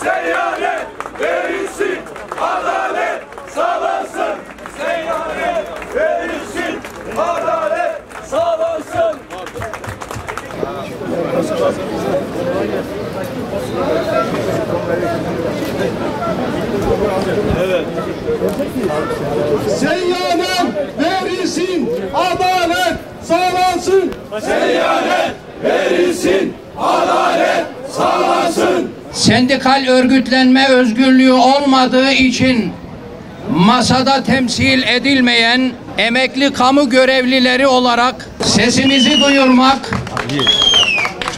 Seyyanet verilsin, adalet sağlansın. Seyyanet verilsin, adalet sağlansın. Evet. Seyyanet verilsin, adalet sağlansın. Seyyanet verilsin, adalet sağlansın. Sendikal örgütlenme özgürlüğü olmadığı için masada temsil edilmeyen emekli kamu görevlileri olarak sesimizi duyurmak,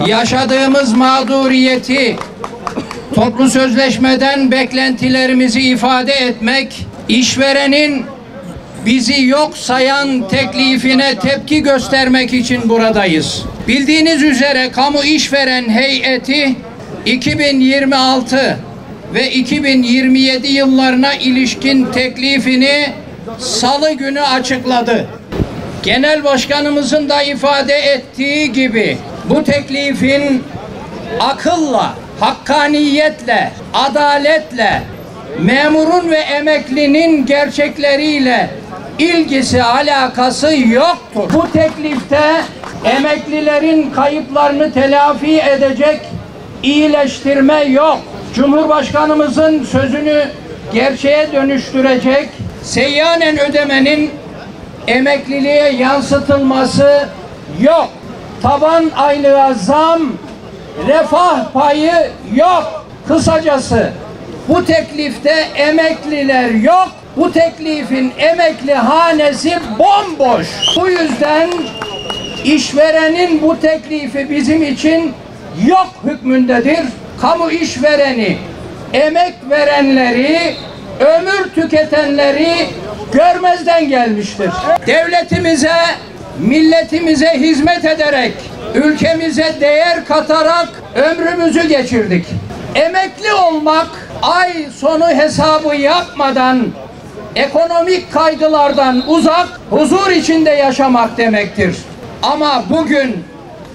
yaşadığımız mağduriyeti toplu sözleşmeden beklentilerimizi ifade etmek, işverenin bizi yok sayan teklifine tepki göstermek için buradayız. Bildiğiniz üzere kamu işveren heyeti 2026 ve 2027 yıllarına ilişkin teklifini Salı günü açıkladı. Genel Başkanımızın da ifade ettiği gibi bu teklifin akılla, hakkaniyetle, adaletle, memurun ve emeklinin gerçekleriyle ilgisi, alakası yoktur. Bu teklifte emeklilerin kayıplarını telafi edecek iyileştirme yok. Cumhurbaşkanımızın sözünü gerçeğe dönüştürecek seyyanen ödemenin emekliliğe yansıtılması yok. Taban aylığa zam, refah payı yok. Kısacası bu teklifte emekliler yok. Bu teklifin emekli hanesi bomboş. Bu yüzden işverenin bu teklifi bizim için yok hükmündedir. Kamu işvereni, emek verenleri, ömür tüketenleri görmezden gelmiştir. Devletimize, milletimize hizmet ederek, ülkemize değer katarak ömrümüzü geçirdik. Emekli olmak, ay sonu hesabı yapmadan, ekonomik kaygılardan uzak, huzur içinde yaşamak demektir. Ama bugün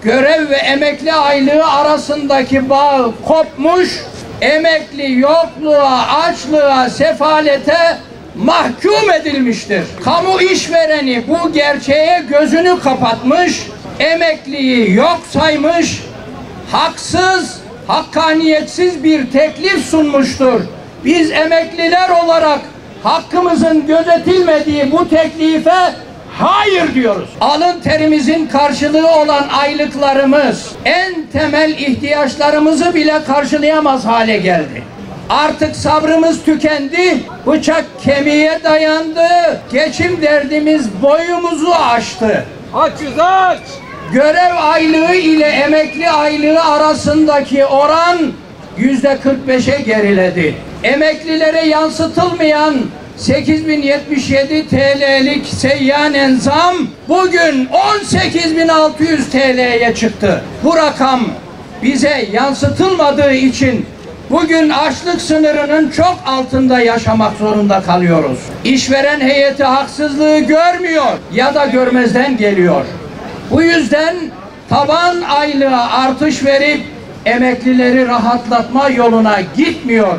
görev ve emekli aylığı arasındaki bağ kopmuş, emekli yokluğa, açlığa, sefalete mahkum edilmiştir. Kamu işvereni bu gerçeğe gözünü kapatmış, emekliyi yok saymış, haksız, hakkaniyetsiz bir teklif sunmuştur. Biz emekliler olarak hakkımızın gözetilmediği bu teklife hayır diyoruz. Alın terimizin karşılığı olan aylıklarımız en temel ihtiyaçlarımızı bile karşılayamaz hale geldi. Artık sabrımız tükendi, bıçak kemiğe dayandı, geçim derdimiz boyumuzu aştı. Açız aç! Görev aylığı ile emekli aylığı arasındaki oran %45'e geriledi. Emeklilere yansıtılmayan 8.077 TL'lik seyyanen zam bugün 18.600 TL'ye çıktı. Bu rakam bize yansıtılmadığı için bugün açlık sınırının çok altında yaşamak zorunda kalıyoruz. İşveren heyeti haksızlığı görmüyor ya da görmezden geliyor. Bu yüzden taban aylığa artış verip emeklileri rahatlatma yoluna gitmiyor.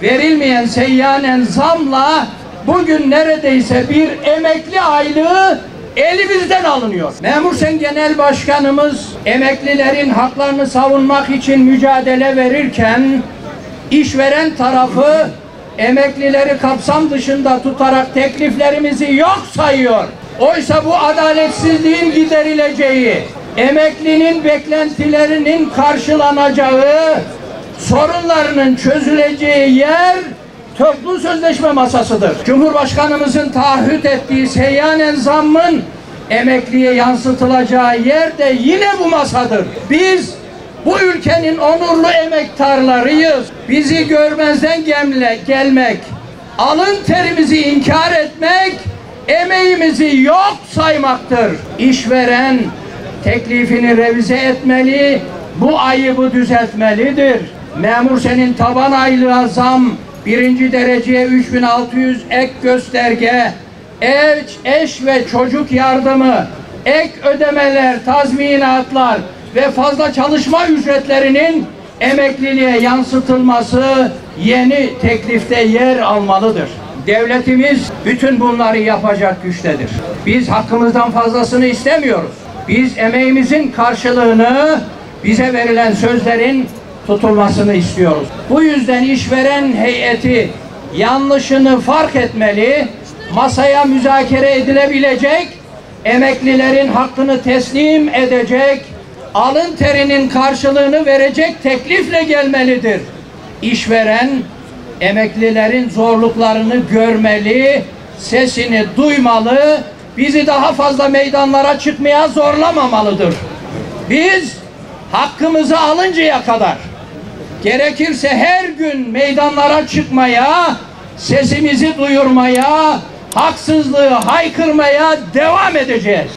Verilmeyen seyyanen zamla bugün neredeyse bir emekli aylığı elimizden alınıyor. Memur Sen Genel Başkanımız emeklilerin haklarını savunmak için mücadele verirken işveren tarafı emeklileri kapsam dışında tutarak tekliflerimizi yok sayıyor. Oysa bu adaletsizliğin giderileceği, emeklinin beklentilerinin karşılanacağı, sorunlarının çözüleceği yer toplu sözleşme masasıdır. Cumhurbaşkanımızın taahhüt ettiği seyyanen zammın emekliye yansıtılacağı yer de yine bu masadır. Biz bu ülkenin onurlu emektarlarıyız. Bizi görmezden gelmek, alın terimizi inkar etmek, emeğimizi yok saymaktır. İşveren teklifini revize etmeli, bu ayıbı düzeltmelidir. Memur Sen'in taban aylığa zam, birinci dereceye 3.600 ek gösterge, eş ve çocuk yardımı, ek ödemeler, tazminatlar ve fazla çalışma ücretlerinin emekliliğe yansıtılması yeni teklifte yer almalıdır. Devletimiz bütün bunları yapacak güçtedir. Biz hakkımızdan fazlasını istemiyoruz. Biz emeğimizin karşılığını, bize verilen sözlerin tutulmasını istiyoruz. Bu yüzden işveren heyeti yanlışını fark etmeli, masaya müzakere edilebilecek, emeklilerin hakkını teslim edecek, alın terinin karşılığını verecek teklifle gelmelidir. İşveren, emeklilerin zorluklarını görmeli, sesini duymalı, bizi daha fazla meydanlara çıkmaya zorlamamalıdır. Biz hakkımızı alıncaya kadar, gerekirse her gün meydanlara çıkmaya, sesimizi duyurmaya, haksızlığı haykırmaya devam edeceğiz.